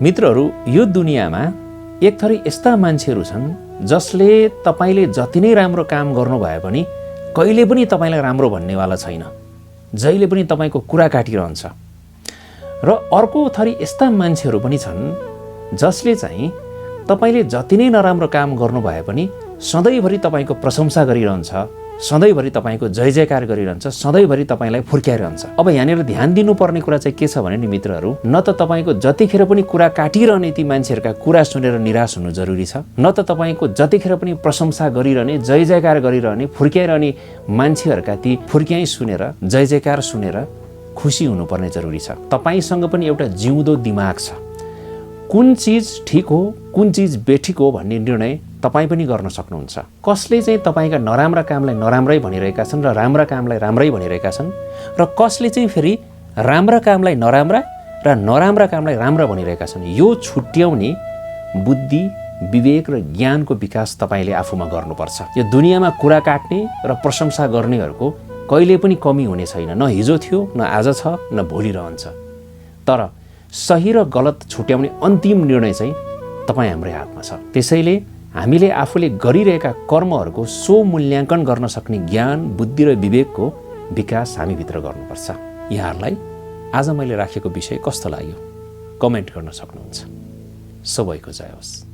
मित्रहरू, यो दुनियाँमा एक थरी यस्ता मान्छेहरू छन् जसले तपाईले जति नै राम्रो काम गर्नु भए पनि कहिले पनि तपाईलाई राम्रो भन्नेवाला छैन, जहिले पनि तपाईको कुरा काटिरहन्छ। र अर्को थरी यस्ता मान्छेहरू पनि छन् जसले चाहिँ तपाईले जति नै नराम्रो काम गर्नु भए पनि सधैँभरि तपाईको प्रशंसा गरिरहन्छ, सधैँभरि तपाईको जय जयकार गरिरहन्छ, सधैँभरि तपाईलाई फुर्क्याइरहन्छ। अब यहाँनिर ध्यान दिनुपर्ने कुरा चाहिँ के छ भने नि मित्रहरू, न त तपाईको जतिखेर पनि कुरा काटिरहने ती मान्छेहरूका कुरा सुनेर निराश हुनु जरुरी छ, न त तपाईको जतिखेर पनि प्रशंसा गरिरहने, जय जयकार गरिरहने, फुर्क्याइरहने मान्छेहरूका ती फुर्क्याइ सुनेर, जय जयकार सुनेर खुसी हुनुपर्ने जरुरी छ। तपाईसँग पनि एउटा जिउँदो दिमाग छ। कुन चिज ठिक हो, कुन चिज बेठिक हो भन्ने निर्णय तपाईँ पनि गर्न सक्नुहुन्छ। कसले चाहिँ तपाईँका नराम्रा कामलाई नराम्रै भनिरहेका छन् र राम्रा कामलाई राम्रै भनिरहेका छन्, र कसले चाहिँ फेरि राम्रा कामलाई नराम्रा र नराम्रा कामलाई राम्रा भनिरहेका छन्, यो छुट्याउने बुद्धि, विवेक र ज्ञानको विकास तपाईँले आफूमा गर्नुपर्छ। यो दुनियाँमा कुरा काट्ने र प्रशंसा गर्नेहरूको कहिले पनि कमी हुने छैन। न हिजो थियो, न आज छ, न भोलि रहन्छ। तर सही र गलत छुट्याउने अन्तिम निर्णय चाहिँ तपाईँ हाम्रै हातमा छ। त्यसैले हामीले आफूले गरिरहेका कर्महरूको स्वमूल्याङ्कन गर्न सक्ने ज्ञान, बुद्धि र विवेकको विकास हामीभित्र गर्नुपर्छ। यहाँहरूलाई आज मैले राखेको विषय कस्तो लाग्यो कमेन्ट गर्न सक्नुहुन्छ। सबैको जय होस्।